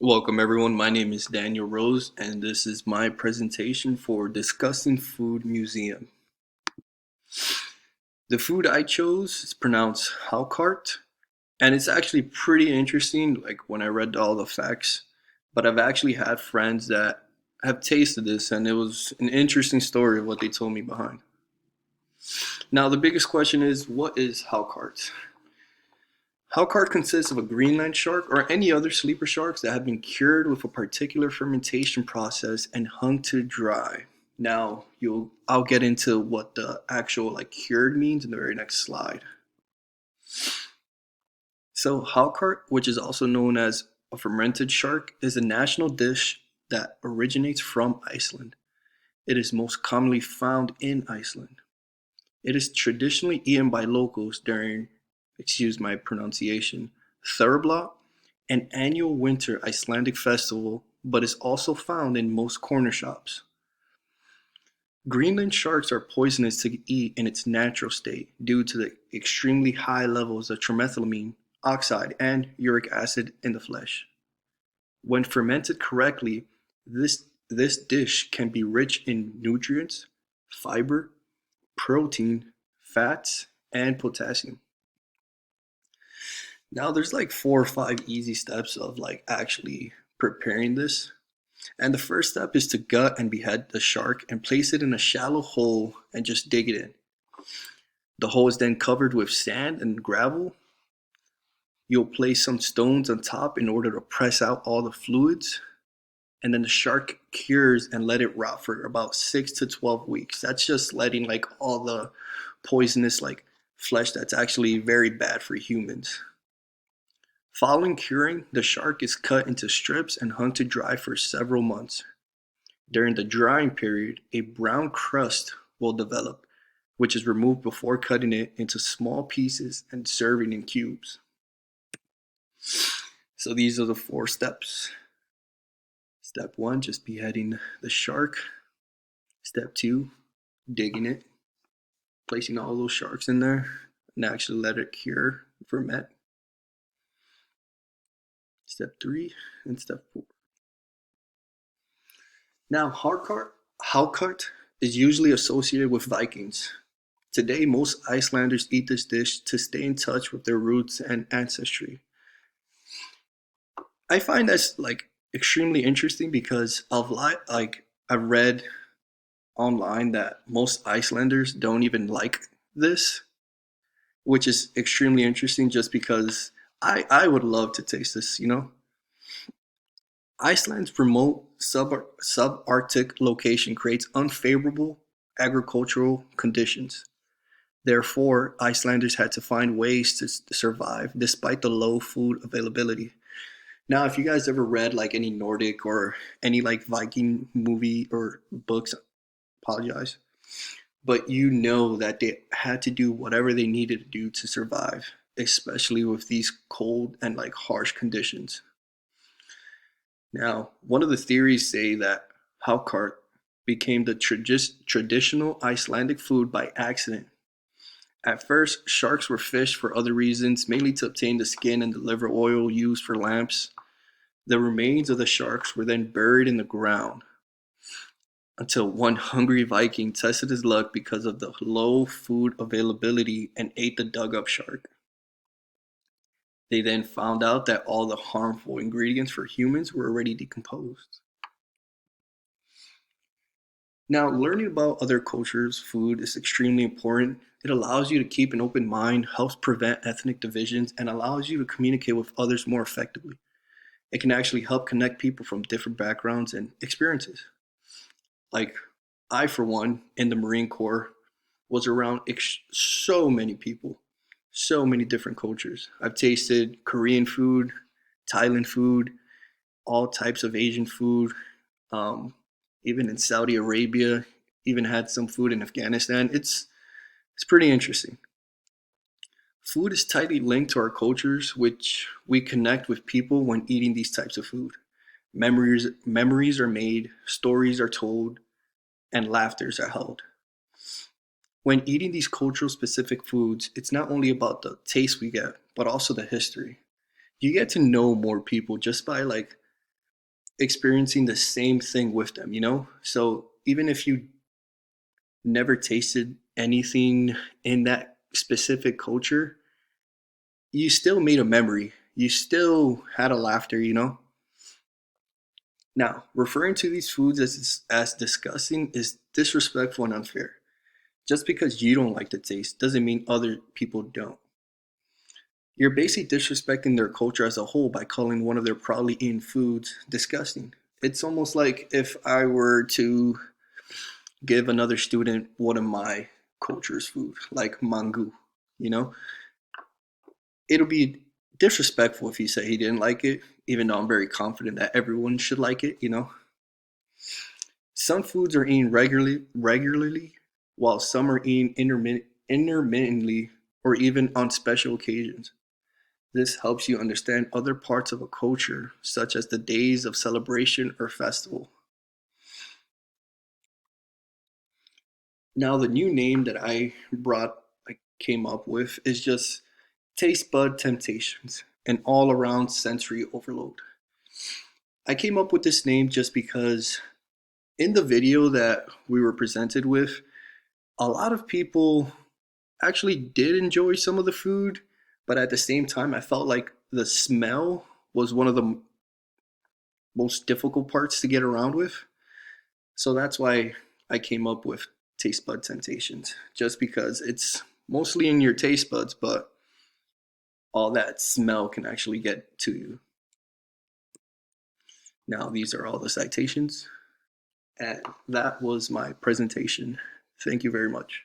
Welcome everyone, my name is Daniel Rose and this is my presentation for Discussing Food Museum. The food I chose is pronounced Hákarl and it's actually pretty interesting like when I read all the facts, but I've actually had friends that have tasted this and it was an interesting story of what they told me behind. Now the biggest question is what is Hákarl? Hákarl consists of a Greenland shark or any other sleeper sharks that have been cured with a particular fermentation process and hung to dry. Now, I'll get into what the actual like cured means in the very next slide. So, Hákarl, which is also known as a fermented shark, is a national dish that originates from Iceland. It is most commonly found in Iceland. It is traditionally eaten by locals during, excuse my pronunciation, Thurblot, an annual winter Icelandic festival, but is also found in most corner shops. Greenland sharks are poisonous to eat in its natural state due to the extremely high levels of trimethylamine oxide and uric acid in the flesh. When fermented correctly, this dish can be rich in nutrients, fiber, protein, fats, and potassium. Now there's like 4 or 5 easy steps of like actually preparing this. And the first step is to gut and behead the shark and place it in a shallow hole and just dig it in. The hole is then covered with sand and gravel. You'll place some stones on top in order to press out all the fluids. And then the shark cures and let it rot for about 6 to 12 weeks. That's just letting like all the poisonous like flesh that's actually very bad for humans. Following curing, the shark is cut into strips and hung to dry for several months. During the drying period, a brown crust will develop, which is removed before cutting it into small pieces and serving in cubes. So these are the 4 steps. Step 1, just beheading the shark. Step 2, digging it, placing all those sharks in there, and actually let it cure, ferment. Step 3 and step 4. Now, Hákarl is usually associated with Vikings. Today, most Icelanders eat this dish to stay in touch with their roots and ancestry. I find that's like extremely interesting because I've read online that most Icelanders don't even like this, which is extremely interesting just because I would love to taste this. Iceland's remote subarctic location creates unfavorable agricultural conditions. Therefore, Icelanders had to find ways to survive despite the low food availability. Now, if you guys ever read like any Nordic or any like Viking movie or books, apologize, but you know that they had to do whatever they needed to do to survive, especially with these cold and like harsh conditions. Now, one of the theories say that Hákarl became the traditional Icelandic food by accident. At first, sharks were fished for other reasons, mainly to obtain the skin and the liver oil used for lamps. The remains of the sharks were then buried in the ground until one hungry Viking tested his luck because of the low food availability and ate the dug up shark. They then found out that all the harmful ingredients for humans were already decomposed. Now, learning about other cultures' food is extremely important. It allows you to keep an open mind, helps prevent ethnic divisions, and allows you to communicate with others more effectively. It can actually help connect people from different backgrounds and experiences. Like, I, for one, in the Marine Corps, was around so many people, so many different cultures. I've tasted Korean food, Thailand food, all types of Asian food, um, even in Saudi Arabia, even had some food in Afghanistan. It's pretty interesting. Food is tightly linked to our cultures, which we connect with people when eating these types of food. Memories are made, stories are told, and laughters are held. When eating these cultural specific foods, it's not only about the taste we get, but also the history. You get to know more people just by like experiencing the same thing with them, you know? So even if you never tasted anything in that specific culture, you still made a memory. You still had a laughter, you know? Now, referring to these foods as disgusting is disrespectful and unfair. Just because you don't like the taste doesn't mean other people don't. You're basically disrespecting their culture as a whole by calling one of their proudly eaten foods disgusting. It's almost like if I were to give another student one of my culture's food, like mango, you know, it'll be disrespectful if he said he didn't like it, even though I'm very confident that everyone should like it, you know. Some foods are eaten regularly, while some are eaten intermittently or even on special occasions. This helps you understand other parts of a culture, such as the days of celebration or festival. Now, the new name that I came up with is just Taste Bud Temptations, an all around sensory overload. I came up with this name just because in the video that we were presented with, a lot of people actually did enjoy some of the food, but at the same time, I felt like the smell was one of the most difficult parts to get around with. So that's why I came up with taste bud temptations, just because it's mostly in your taste buds, but all that smell can actually get to you. Now, these are all the citations, and that was my presentation. Thank you very much.